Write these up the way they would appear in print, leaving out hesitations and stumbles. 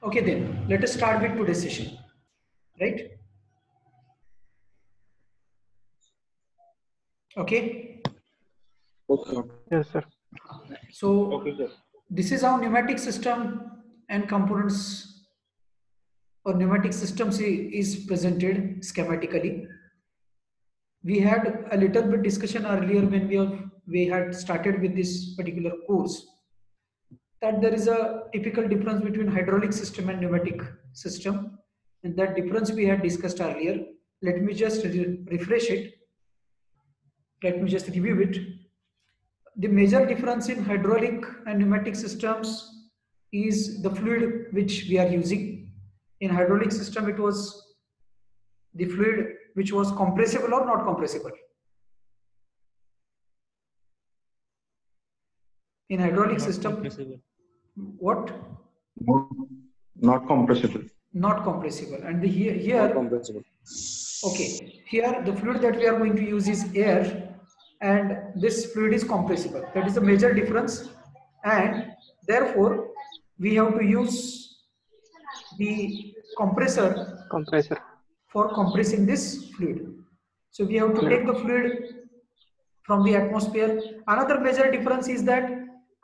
Okay, then let us start with today's session, right? Okay. Okay. Yes, sir. So Okay, sir. this is how pneumatic system and components or pneumatic systems is presented schematically. We had a little bit discussion earlier when we had started with this particular course, that there is a typical difference between hydraulic system and pneumatic system, and that difference we had discussed earlier. Let me just refresh it. Let me just review it. The major difference in hydraulic and pneumatic systems is the fluid which we are using. In hydraulic system, it was the fluid which was compressible or not compressible. In hydraulic system, what? Not compressible. Not compressible. And here, Not compressible. okay, here the fluid that we are going to use is air, and this fluid is compressible. That is the major difference, and therefore we have to use the compressor for compressing this fluid. So we have to take the fluid from the atmosphere. Another major difference is that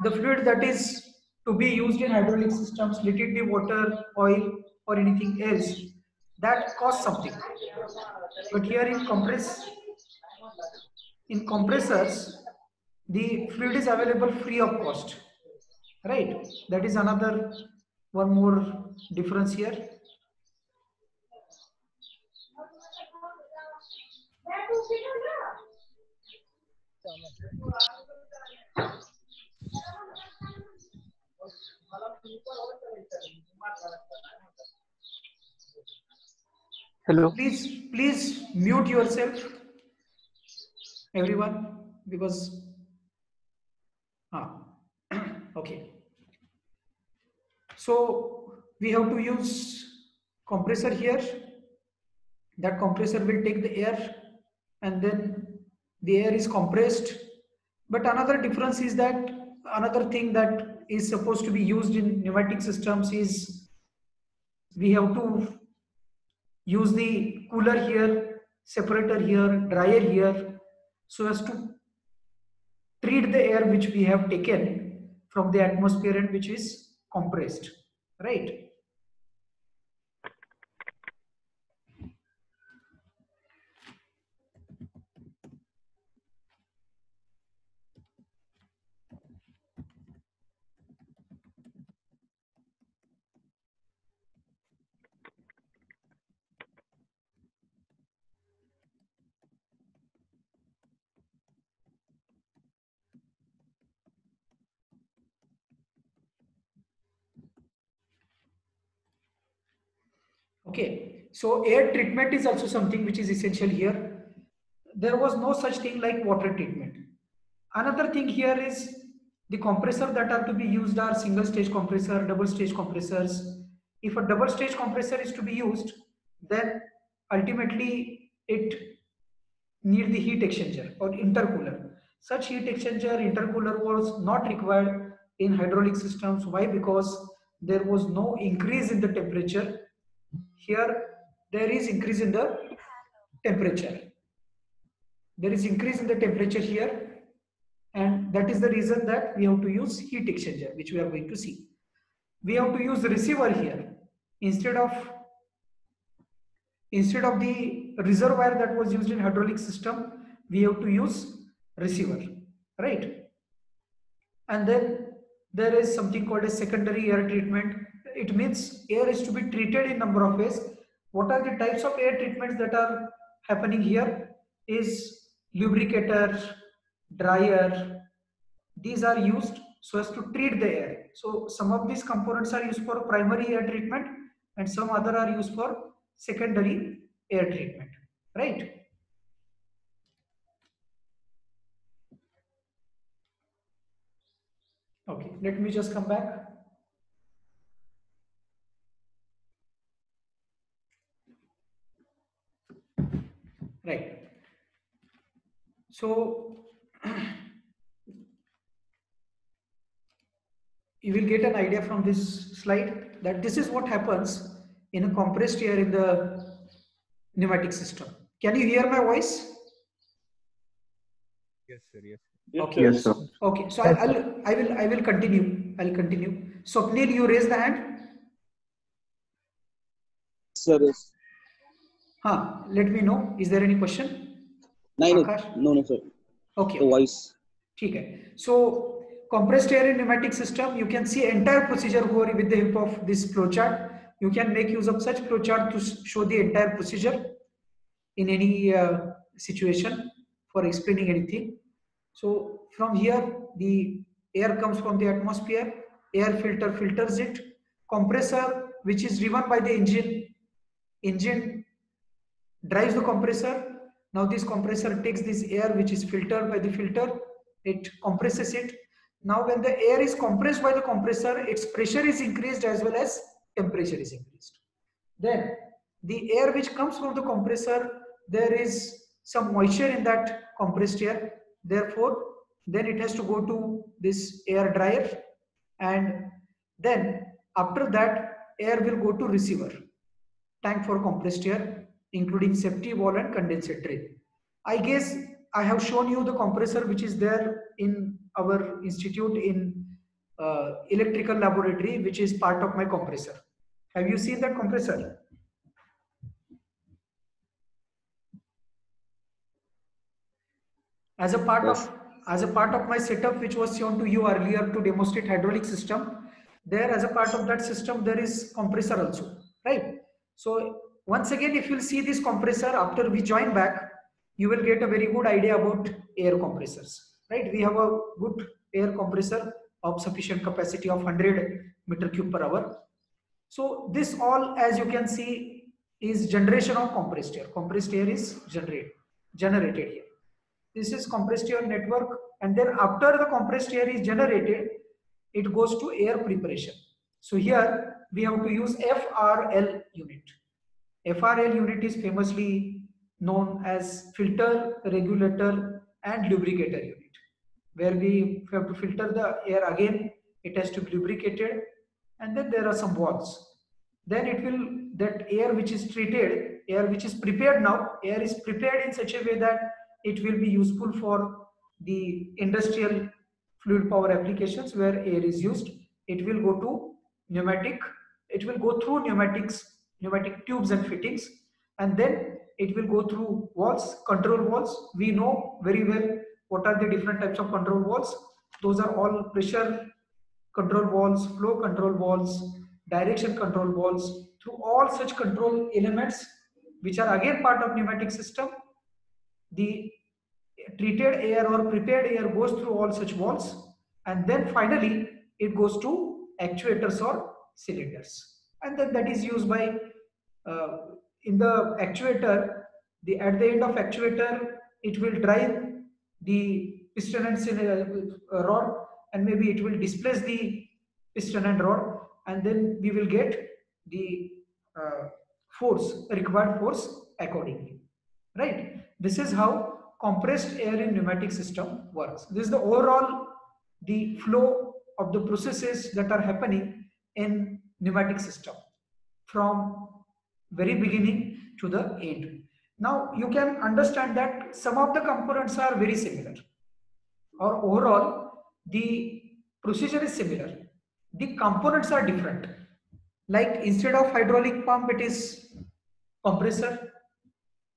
the fluid that is to be used in hydraulic systems, let it be water, oil, or anything else, that costs something. But here in compressors, the fluid is available free of cost, right? That is another one more difference here. Hello. Please mute yourself, everyone, because okay. So we have to use compressor here. That compressor will take the air, and then the air is compressed. But another difference is that another thing that is supposed to be used in pneumatic systems is we have to use the cooler here, separator here, dryer here, so as to treat the air which we have taken from the atmosphere and which is compressed, right? Okay, so air treatment is also something which is essential here. There was no such thing like water treatment. Another thing here is the compressor that are to be used are single stage compressor, double stage compressors. If a double stage compressor is to be used, then ultimately it need the heat exchanger or intercooler. Such heat exchanger intercooler was not required in hydraulic systems. Why? Because there was no increase in the temperature. Here there is increase in the temperature. There is increase in the temperature here, and that is the reason that we have to use heat exchanger, which we are going to see. We have to use the receiver here instead of the reservoir that was used in hydraulic system. We have to use receiver, right? And then there is something called a secondary air treatment. It means air is to be treated in number of ways. What are the types of air treatments that are happening here is lubricator, dryer. These are used so as to treat the air. So some of these components are used for primary air treatment and some other are used for secondary air treatment, right? Okay, let me just come back. Right. So you will get an idea from this slide that this is what happens in a compressed air in the pneumatic system. Can you hear my voice? Yes, sir. Yes. Okay. Yes, sir. Okay. So I will continue. I'll continue. Swapnil, you raise the hand. Sir, yes. Let me know. Is there any question? No, Akash? no, sir. Okay. The voice. Okay. So compressed air in pneumatic system, you can see entire procedure here with the help of this flowchart. You can make use of such flowchart to show the entire procedure in any situation for explaining anything. So from here, the air comes from the atmosphere, air filter filters it, compressor which is driven by the engine drives the compressor. Now this compressor takes this air which is filtered by the filter, it compresses it. Now when the air is compressed by the compressor, its pressure is increased as well as temperature is increased. Then the air which comes from the compressor, there is some moisture in that compressed air. Therefore, then it has to go to this air dryer, and then after that air will go to receiver tank for compressed air, including safety valve and condensate drain. I guess I have shown you the compressor which is there in our institute in electrical laboratory, which is part of my compressor. Have you seen that compressor? As a part of my setup, which was shown to you earlier to demonstrate hydraulic system, there as a part of that system there is compressor also, right? So once again, if you see this compressor after we join back, you will get a very good idea about air compressors, right? We have a good air compressor of sufficient capacity of 100 meter cube per hour. So this all, as you can see, is generation of compressed air. Compressed air is generated here. This is compressed air network, and then after the compressed air is generated, it goes to air preparation. So here we have to use FRL unit. FRL unit is famously known as filter, regulator and lubricator unit, where we have to filter the air again, it has to be lubricated, and then there are some valves. Then it will, that air which is treated, air which is prepared now, air is prepared in such a way that it will be useful for the industrial fluid power applications where air is used. It will go to pneumatic, it will go through pneumatic tubes and fittings, and then it will go through valves, control valves. We know very well what are the different types of control valves. Those are all pressure control valves, flow control valves, direction control valves. Through all such control elements, which are again part of pneumatic system, the treated air or prepared air goes through all such valves, and then finally it goes to actuators or cylinders, and then that is used by in the actuator. At the end of actuator, it will drive the piston and rod, and maybe it will displace the piston and rod, and then we will get the required force accordingly, right? This is how compressed air in pneumatic system works. This is the overall the flow of the processes that are happening in pneumatic system from very beginning to the end. Now you can understand that some of the components are very similar, or overall the procedure is similar. The components are different. Like instead of hydraulic pump, it is compressor.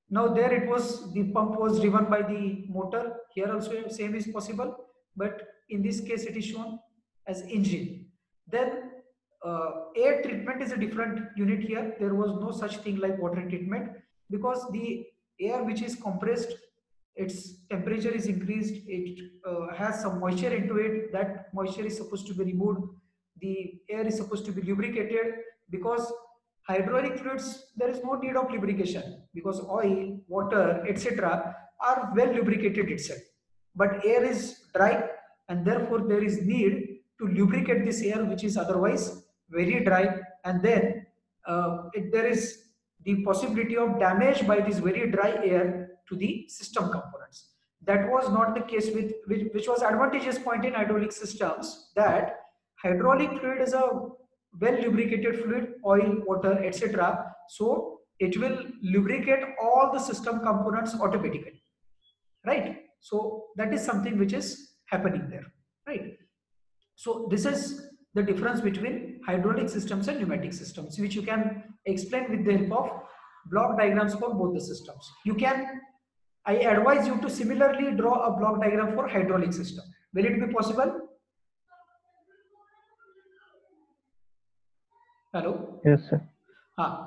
Now there it was, the pump was driven by the motor. Here also same is possible, but in this case it is shown as engine. Then air treatment is a different unit here. There was no such thing like water treatment, because the air which is compressed, its temperature is increased, it has some moisture into it. That moisture is supposed to be removed. The air is supposed to be lubricated, because hydraulic fluids, there is no need of lubrication, because oil, water, etc. are well lubricated itself. But air is dry, and therefore there is need to lubricate this air which is otherwise very dry, and then there is the possibility of damage by this very dry air to the system components. That was not the case with which was advantageous point in hydraulic systems, that hydraulic fluid is a well lubricated fluid, oil, water, etc. So it will lubricate all the system components automatically, right? So that is something which is happening there, right? So this is the difference between hydraulic systems and pneumatic systems, which you can explain with the help of block diagrams for both the systems. I advise you to similarly draw a block diagram for hydraulic system. Will it be possible? Hello? Yes, sir.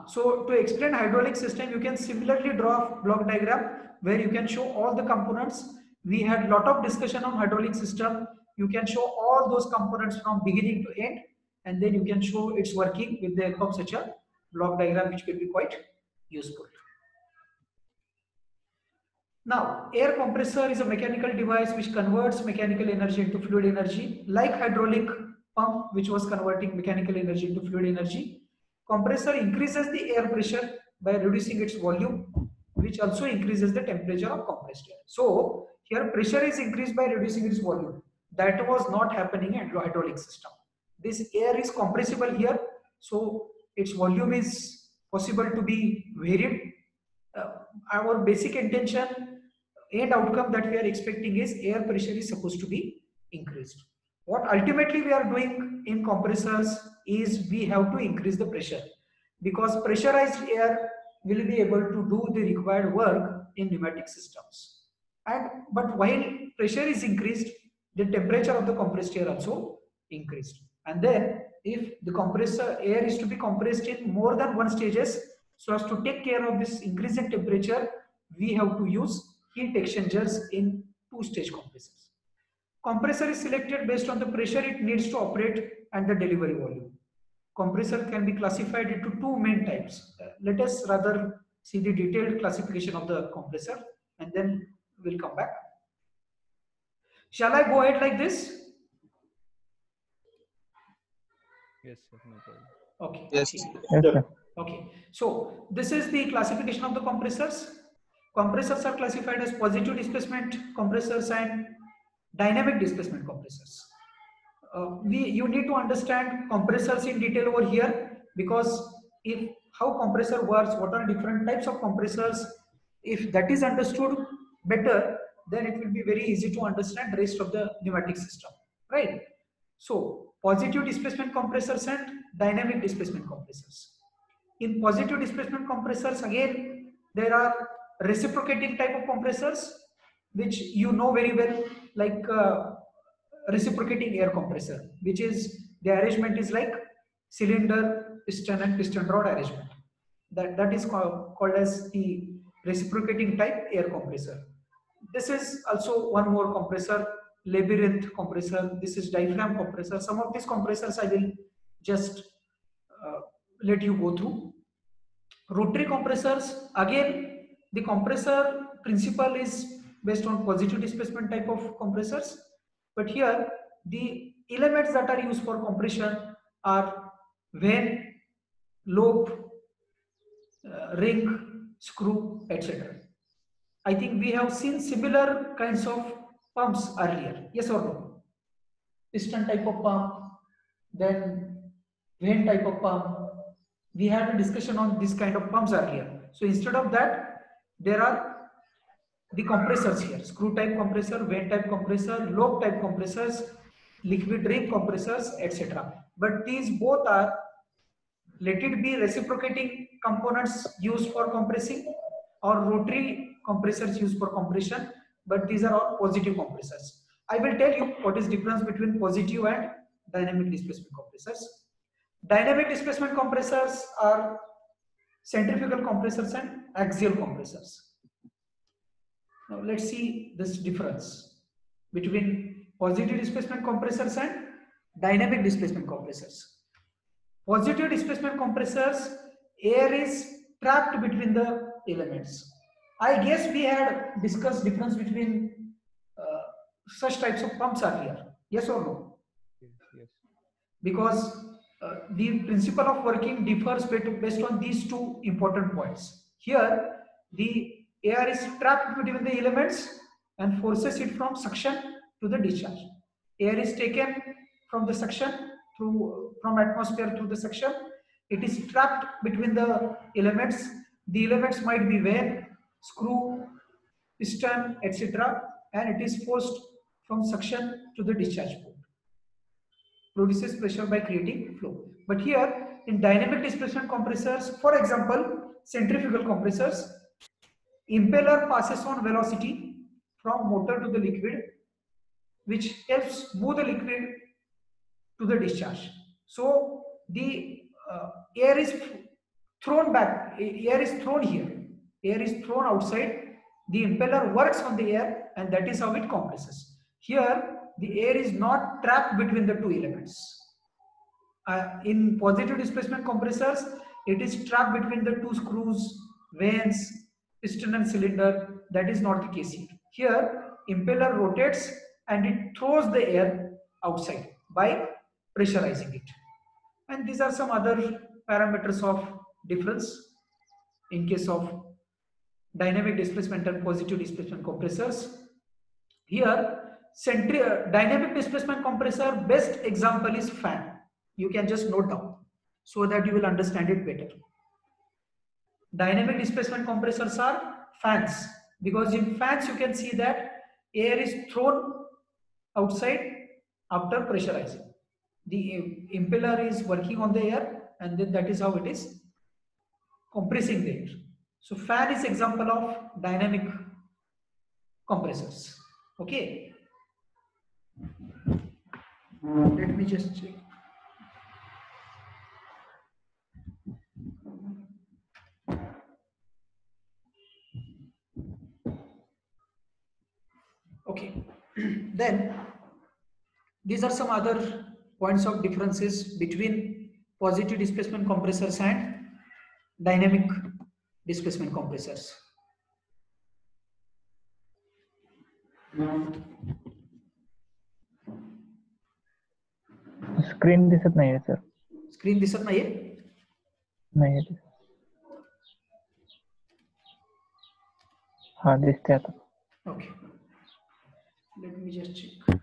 So to explain hydraulic system, you can similarly draw a block diagram where you can show all the components. We had lot of discussion on hydraulic system. You can show all those components from beginning to end, and then you can show its working with the help of such a block diagram, which will be quite useful. Now, air compressor is a mechanical device which converts mechanical energy into fluid energy, like hydraulic pump, which was converting mechanical energy into fluid energy. Compressor increases the air pressure by reducing its volume, which also increases the temperature of compressed air. So here pressure is increased by reducing its volume. That was not happening in hydraulic system. This air is compressible here, so its volume is possible to be varied. Our basic intention and outcome that we are expecting is air pressure is supposed to be increased. What ultimately we are doing in compressors is we have to increase the pressure, because pressurized air will be able to do the required work in pneumatic systems. But while pressure is increased, the temperature of the compressed air also increased. And then if the compressor air is to be compressed in more than one stages, so as to take care of this increase in temperature, we have to use heat exchangers in two-stage compressors. Compressor is selected based on the pressure it needs to operate and the delivery volume. Compressor can be classified into two main types. Let us rather see the detailed classification of the compressor, and then we'll come back. Shall I go ahead like this? Yes, sir, no problem. Okay. Yes. Yes, sir. Okay. So this is the classification of the compressors. Compressors are classified as positive displacement compressors and dynamic displacement compressors. You need to understand compressors in detail over here, because if how compressor works, what are different types of compressors, if that is understood better, then it will be very easy to understand the rest of the pneumatic system, right? So positive displacement compressors and dynamic displacement compressors. In positive displacement compressors, again, there are reciprocating type of compressors, which you know very well, like reciprocating air compressor, which is the arrangement is like cylinder, piston, and piston rod arrangement. That is called as the reciprocating type air compressor. This is also one more compressor, labyrinth compressor. This is diaphragm compressor. Some of these compressors I will just let you go through. Rotary compressors, again, the compressor principle is based on positive displacement type of compressors, but here the elements that are used for compression are vane, lobe, ring, screw, etc. I think we have seen similar kinds of pumps earlier, yes or no? Piston type of pump, then vane type of pump. We had a discussion on this kind of pumps earlier. So instead of that, there are the compressors here: screw type compressor, vane type compressor, lobe type compressors, liquid ring compressors, etc. But these both are, let it be reciprocating components used for compressing or rotary compressors used for compression, but these are all positive compressors. I will tell you what is difference between positive and dynamic displacement compressors. Dynamic displacement compressors are centrifugal compressors and axial compressors. Now let's see this difference between positive displacement compressors and dynamic displacement compressors. Positive displacement compressors, air is trapped between the elements. I guess we had discussed difference between such types of pumps earlier. Yes or no? Yes, yes. Because the principle of working differs based on these two important points. Here, the air is trapped between the elements and forces it from suction to the discharge. Air is taken from the suction from atmosphere through the suction. It is trapped between the elements. The elements might be vane, screw, piston, etc., and it is forced from suction to the discharge port. Produces pressure by creating flow. But here in dynamic displacement compressors, for example, centrifugal compressors, impeller passes on velocity from motor to the liquid, which helps move the liquid to the discharge. So the air is thrown back, air is thrown here, air is thrown outside, the impeller works on the air, and that is how it compresses. Here the air is not trapped between the two elements. In positive displacement compressors, it is trapped between the two screws, vanes, piston and cylinder. That is not the case here. Here, impeller rotates and it throws the air outside by pressurizing it. And these are some other parameters of difference in case of dynamic displacement and positive displacement compressors. Here, dynamic displacement compressor best example is fan. You can just note down so that you will understand it better. Dynamic displacement compressors are fans, because in fans you can see that air is thrown outside after pressurizing. The impeller is working on the air, and then that is how it is compressing the air. So fan is example of dynamic compressors. Okay. Let me just check. Okay. Then these are some other points of differences between positive displacement compressors and dynamic displacement compressors. Screen दिसत नाहीये sir. Screen दिसत नाहीये? नाही. हा दिसते आता. Okay. Let me just check.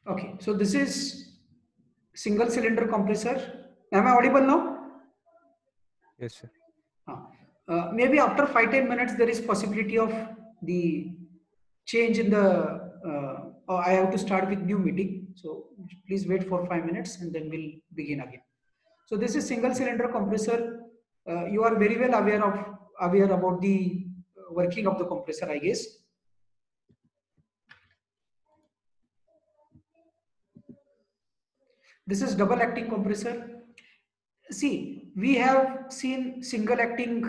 Okay, so this is single cylinder compressor. Am I audible now? Yes, sir. Maybe after 5-10 minutes there is possibility of the change in the I have to start with new meeting, so please wait for 5 minutes and then we'll begin again. So this is single cylinder compressor. You are very well aware about the working of the compressor, I guess. This is double acting compressor. See, we have seen single acting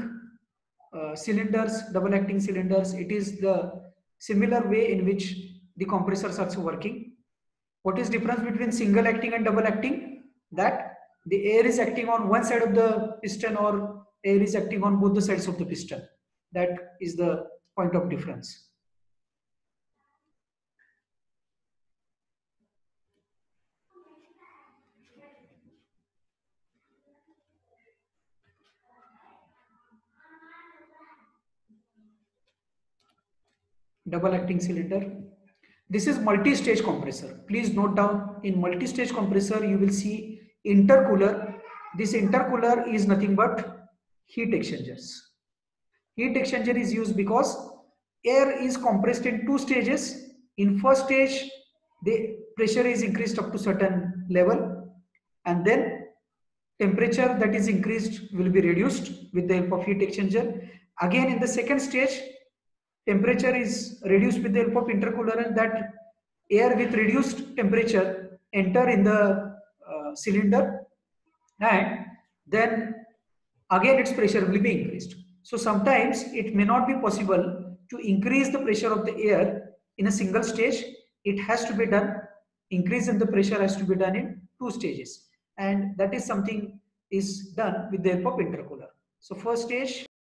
cylinders, double acting cylinders. It is the similar way in which the compressors are also working. What is difference between single acting and double acting? That the air is acting on one side of the piston or air is acting on both the sides of the piston. That is the point of difference. Double acting cylinder. This is multi-stage compressor. Please note down, in multi-stage compressor you will see intercooler. This intercooler is nothing but heat exchangers. Heat exchanger is used because air is compressed in two stages. In first stage, the pressure is increased up to certain level, and then temperature that is increased will be reduced with the help of heat exchanger. Again, in the second stage, temperature is reduced with the help of intercooler, and that air with reduced temperature enter in the cylinder, and then again its pressure will be increased. So sometimes it may not be possible to increase the pressure of the air in a single stage, it has to be done, increase in the pressure has to be done in 2 stages. And that is something is done with the help of intercooler. So first stage,